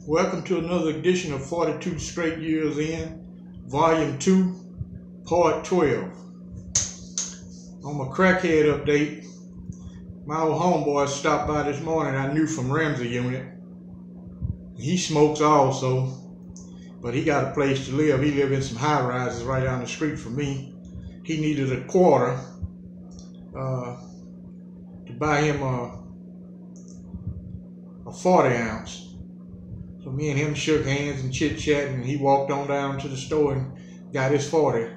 Welcome to another edition of 42 Straight Years In, Volume 2, Part 12. On my crackhead update, my old homeboy stopped by this morning I knew from Ramsey unit. He smokes also, but he got a place to live. He lives in some high rises right down the street from me. He needed a quarter to buy him a 40 ounce. So me and him shook hands and chit-chatted, and he walked on down to the store and got his 40.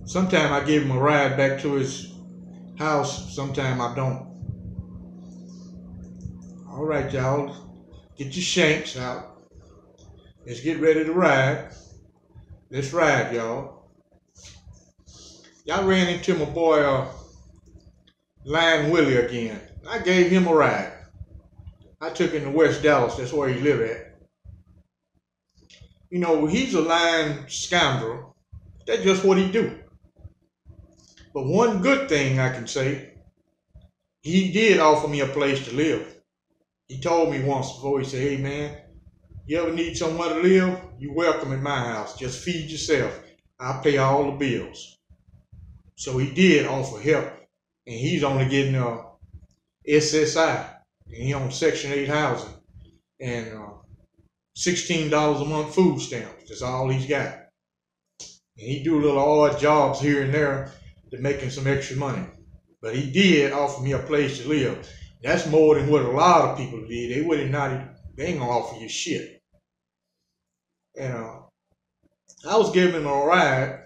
Sometime I give him a ride back to his house, sometime I don't. All right, y'all, get your shanks out. Let's get ready to ride. Let's ride, y'all. Y'all ran into my boy, Lion Willie again. I gave him a ride. I took him to West Dallas. That's where he live at. You know, he's a lying scoundrel. That's just what he do. But one good thing I can say, he did offer me a place to live. He told me once before, he said, "Hey man, you ever need somewhere to live? You're welcome in my house. Just feed yourself. I'll pay all the bills." So he did offer help. And he's only getting SSI. And he on Section 8 housing and $16 a month food stamps. That's all he's got. And he do little odd jobs here and there to make him some extra money. But he did offer me a place to live. That's more than what a lot of people did. They ain't gonna offer you shit. And I was giving him a ride.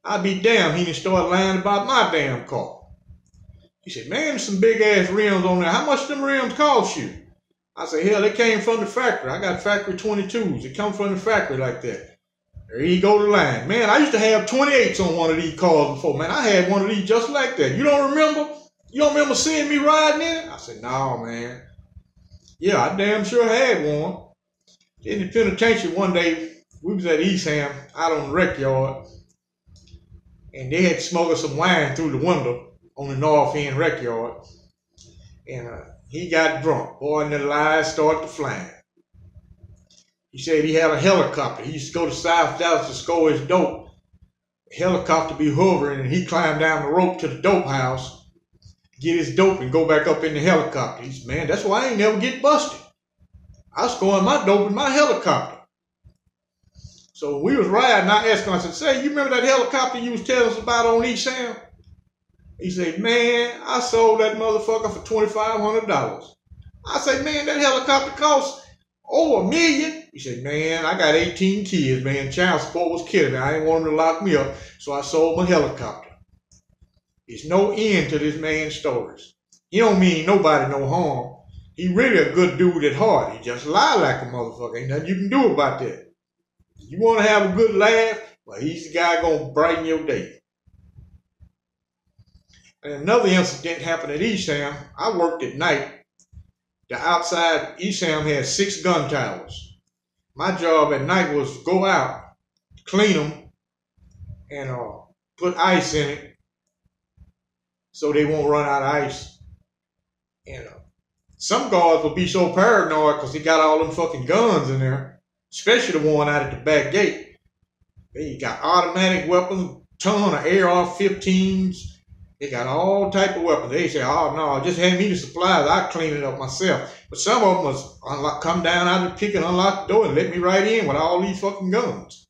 I'd be damned, he didn't start lying about my damn car. He said, "Man, there's some big ass rims on there. How much them rims cost you?" I said, "Hell, they came from the factory. I got factory 22s. They come from the factory like that." There you go, the line. "Man, I used to have 28s on one of these cars before. Man, I had one of these just like that. You don't remember? You don't remember seeing me riding in it?" I said, "No, man. Yeah, I damn sure had one." In the penitentiary one day, we was at Eastham out on the rec yard, and they had smuggled some wine through the window on the north end rec yard, and he got drunk. Boy, and the lies started to flying. He said he had a helicopter. He used to go to South Dallas to score his dope. The helicopter be hovering, and he climbed down the rope to the dope house, get his dope, and go back up in the helicopter. He said, "Man, that's why I ain't never get busted. I was scoring my dope in my helicopter." So we was riding. I asked him, I said, "Say, you remember that helicopter you was telling us about on Eastham?" He said, "Man, I sold that motherfucker for $2,500. I said, "Man, that helicopter cost over $1 million. He said, "Man, I got 18 kids, man. Child support was killing me. I didn't want them to lock me up, so I sold my helicopter." There's no end to this man's stories. He don't mean nobody no harm. He really a good dude at heart. He just lie like a motherfucker. Ain't nothing you can do about that. You want to have a good laugh? Well, he's the guy gonna brighten your day. And another incident happened at Eastham. I worked at night. The outside Eastham had 6 gun towers. My job at night was to go out, clean them, and put ice in it so they won't run out of ice. And some guards will be so paranoid because they got all them fucking guns in there, especially the one out at the back gate. They got automatic weapons, ton of AR-15s. They got all type of weapons. They say, "Oh no, just hand me the supplies. I clean it up myself." But some of them was come down out of the pick and unlock the door and let me right in with all these fucking guns.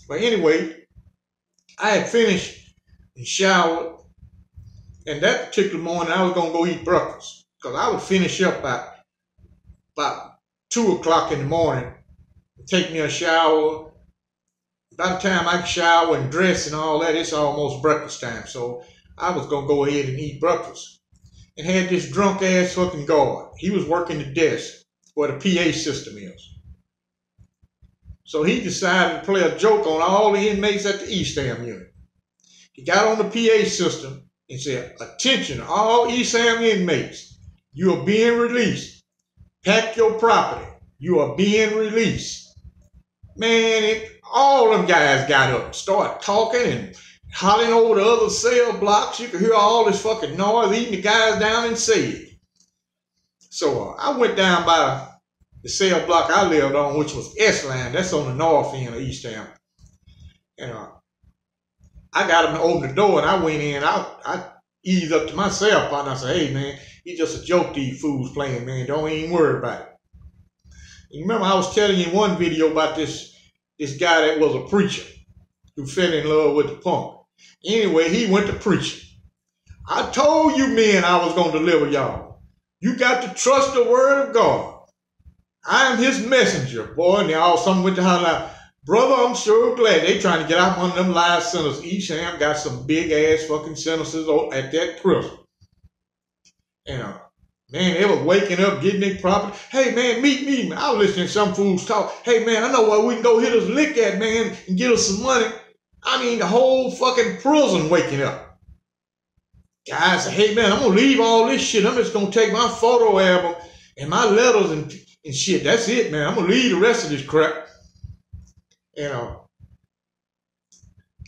But anyway, I had finished and showered, and that particular morning I was gonna go eat breakfast because I would finish up about 2 o'clock in the morning, take me a shower. By the time I can shower and dress and all that, it's almost breakfast time. So I was going to go ahead and eat breakfast. And had this drunk ass fucking guard. He was working the desk where the PA system is. So he decided to play a joke on all the inmates at the Eastham unit. He got on the PA system and said, "Attention all Eastham inmates. You are being released. Pack your property. You are being released." Man, all them guys got up, started talking and hollering over the other cell blocks. You could hear all this fucking noise, eating the guys down in cell. So I went down by the cell block I lived on, which was S-Line. That's on the north end of Eastham. And I got him to open the door, and I went in. I eased up to my cell partner. I said, hey, man, it's just a joke these fools playing, man. Don't even worry about it. You remember I was telling you in one video about this guy that was a preacher who fell in love with the punk. Anyway, he went to preaching. I told you men I was going to deliver y'all. You got to trust the word of God. I am his messenger, boy. And they all some went to holler, brother, I'm sure glad they trying to get out one of them live centers. Eastham got some big ass fucking sentences at that prison. And man, they was waking up, getting their property. Hey man, meet me. I was listening to some fools talk. Hey man, I know where we can go hit us lick at, man, and get us some money. I mean, the whole fucking prison waking up. Guys say, hey man, I'm gonna leave all this shit. I'm just gonna take my photo album and my letters and shit. That's it, man. I'm gonna leave the rest of this crap.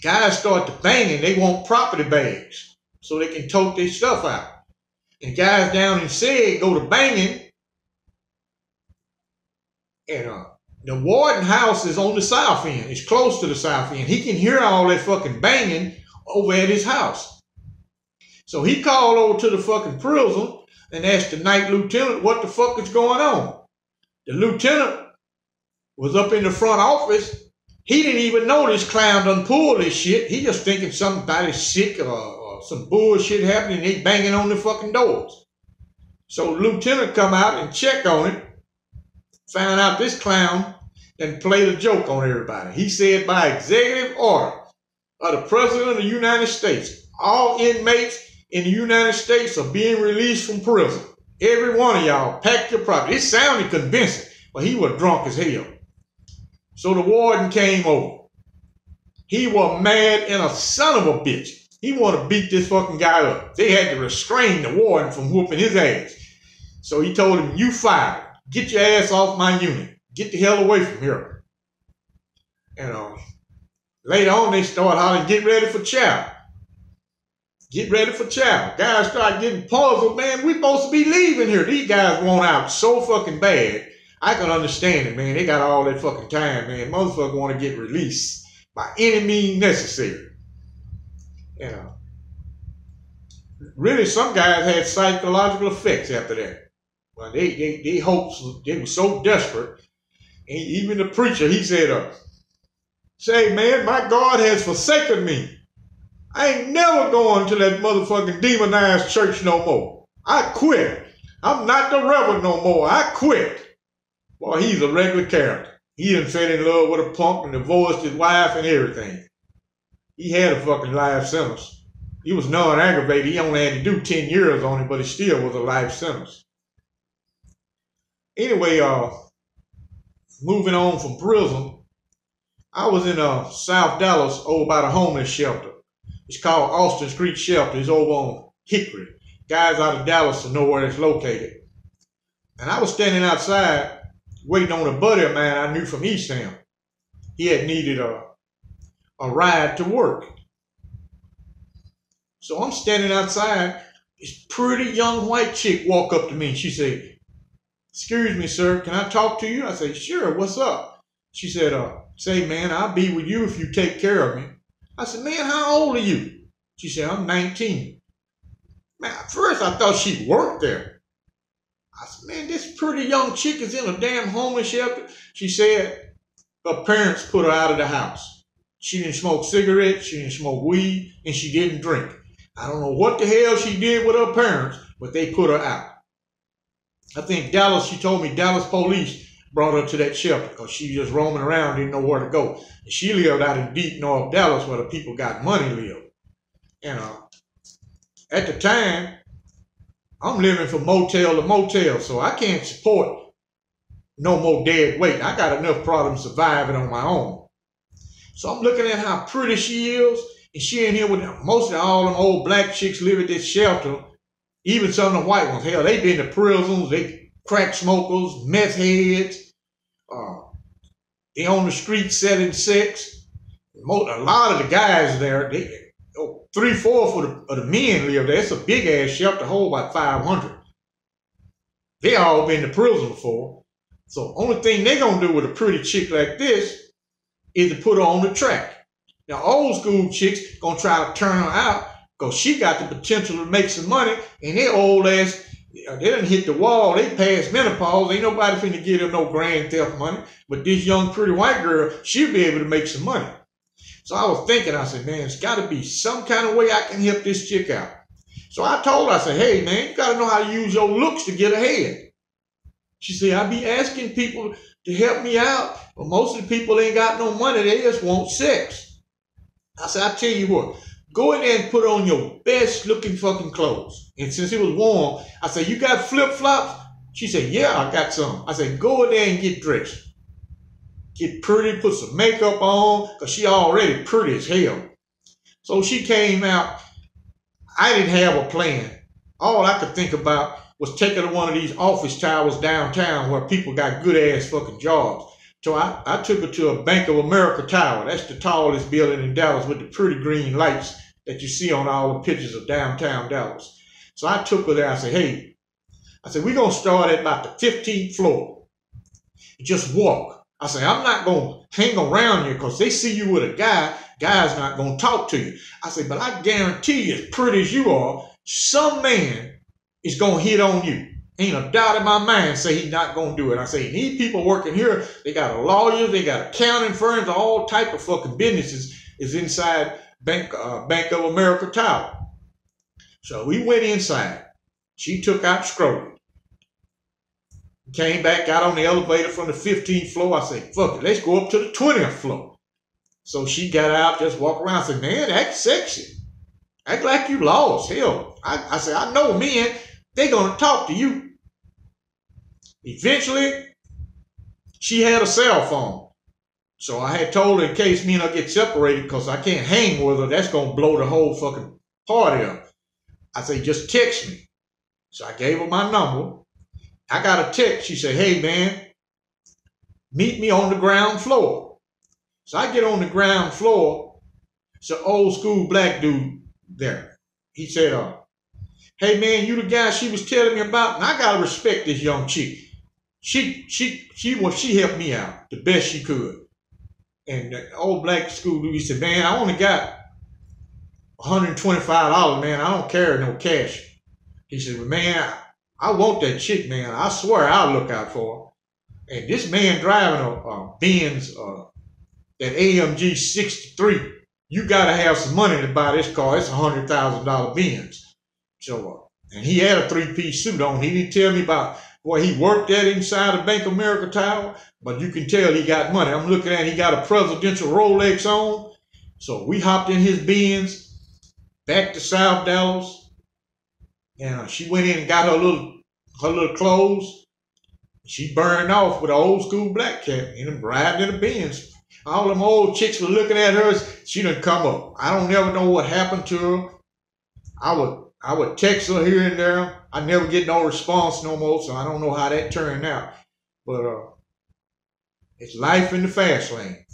Guys start to banging. They want property bags so they can tote their stuff out. And guys down in Said go to banging. And the warden house is on the south end. It's close to the south end. He can hear all that fucking banging over at his house. So he called over to the fucking prison and asked the night lieutenant what the fuck is going on. The lieutenant was up in the front office. He didn't even know this clown done pulled this shit. He just thinking somebody's sick or some bullshit happening. They banging on the fucking doors. So the lieutenant come out and check on it. Found out this clown and played a joke on everybody. He said by executive order of the President of the United States, all inmates in the United States are being released from prison. Every one of y'all, pack your property. It sounded convincing, but he was drunk as hell. So the warden came over. He was mad and a son of a bitch. He wanted to beat this fucking guy up. They had to restrain the warden from whooping his ass. So he told him, you fired. Get your ass off my unit. Get the hell away from here. And later on, they started hollering, get ready for chow. Get ready for chow. Guys started getting puzzled. Man, we supposed to be leaving here. These guys want out so fucking bad. I can understand it, man. They got all that fucking time, man. Motherfucker want to get released by any means necessary. Really, some guys had psychological effects after that. Well, they hopes, they were so desperate. And even the preacher, he said, say, man, my God has forsaken me. I ain't never going to that motherfucking demonized church no more. I quit. I'm not the reverend no more. I quit. Boy, he's a regular character. He done fell in love with a punk and divorced his wife and everything. He had a fucking life sentence. He was non-aggravated. He only had to do 10 years on it, but it still was a life sentence. Anyway, moving on from prison, I was in South Dallas over by the homeless shelter. It's called Austin Street Shelter. It's over on Hickory. Guys out of Dallas will know where it's located. And I was standing outside waiting on a buddy of mine I knew from Eastham. He had needed a ride to work. So I'm standing outside. This pretty young white chick walked up to me and she said, excuse me, sir, can I talk to you? I said, sure, what's up? She said, say, man, I'll be with you if you take care of me. I said, man, how old are you? She said, I'm 19. Man, at first I thought she worked there. I said, man, this pretty young chick is in a damn homeless shelter. She said her parents put her out of the house. She didn't smoke cigarettes, she didn't smoke weed, and she didn't drink. I don't know what the hell she did with her parents, but they put her out. I think Dallas, she told me Dallas police brought her to that shelter because she just roaming around, didn't know where to go. And she lived out in deep North Dallas where the people got money live. And at the time, I'm living from motel to motel, so I can't support no more dead weight. I got enough problems surviving on my own. So I'm looking at how pretty she is, and she in here with most of all them old black chicks live at this shelter, even some of the white ones. Hell, they been to prisons, they crack smokers, meth heads, they on the street selling sex. A lot of the guys there, 3/4 of the men live there. It's a big ass shelter, hold about 500. They all been to prison before. So only thing they gonna do with a pretty chick like this is to put her on the track. Now old school chicks gonna try to turn her out because she got the potential to make some money, and their old ass, they done hit the wall. They past menopause. Ain't nobody finna give them no grand theft money. But this young pretty white girl, she'll be able to make some money. So I was thinking, I said, man, it's got to be some kind of way I can help this chick out. So I told her, I said, hey, man, you got to know how to use your looks to get ahead. She said, I be asking people to help me out, but most of the people ain't got no money. They just want sex. I said, I tell you what, go in there and put on your best looking fucking clothes. And since it was warm, I said, you got flip-flops? She said, yeah, I got some. I said, go in there and get dressed. Get pretty, put some makeup on, because she already pretty as hell. So she came out. I didn't have a plan. All I could think about was taking her to one of these office towers downtown where people got good-ass fucking jobs. So I took her to a Bank of America tower. That's the tallest building in Dallas with the pretty green lights that you see on all the pictures of downtown Dallas. So I took her there. I said, hey, we're going to start at about the 15th floor. Just walk. I said, I'm not going to hang around you because they see you with a guy. Guy's not going to talk to you. I said, but I guarantee you, as pretty as you are, some man is going to hit on you. Ain't a doubt in my mind say he's not going to do it. I say, these people working here, they got a lawyer, they got accounting firms, all type of fucking businesses is inside Bank of America Tower. So we went inside. She took out scrotum. Came back, got on the elevator from the 15th floor. I said, fuck it, let's go up to the 20th floor. So she got out, just walked around. I said, man, act sexy. Act like you lost. Hell, I said, I know men, they going to talk to you. Eventually, she had a cell phone. So I had told her in case me and her get separated because I can't hang with her, that's going to blow the whole fucking party up. I said, just text me. So I gave her my number. I got a text. She said, hey, man, meet me on the ground floor. So I get on the ground floor. It's an old school black dude there. He said, hey, man, you the guy she was telling me about? And I got to respect this young chick. She helped me out the best she could. And the old black school dude, he said, man, I only got $125, man. I don't carry no cash. He said, well, man, I want that chick, man. I swear I'll look out for her. And this man driving a Benz, that AMG 63, you got to have some money to buy this car. It's a $100,000 Benz. So, and he had a three-piece suit on. He didn't tell me about where he worked at inside the Bank of America Tower, but you can tell he got money. I'm looking at it, he got a presidential Rolex on. So we hopped in his Benz back to South Dallas. And she went in and got her little clothes. She burned off with an old school black cat and arrived in a Benz. All them old chicks were looking at her. She done come up. I don't never know what happened to her. I would text her here and there. I never get no response no more, so I don't know how that turned out. But it's life in the fast lane.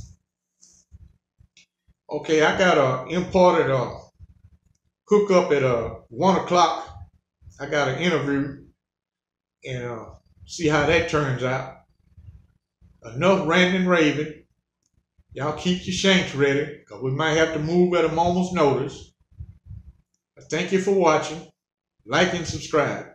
Okay, I got a imported hookup at 1 o'clock. I got an interview and see how that turns out. Enough ranting and raving. Y'all keep your shanks ready because we might have to move at a moment's notice. Thank you for watching. Like and subscribe.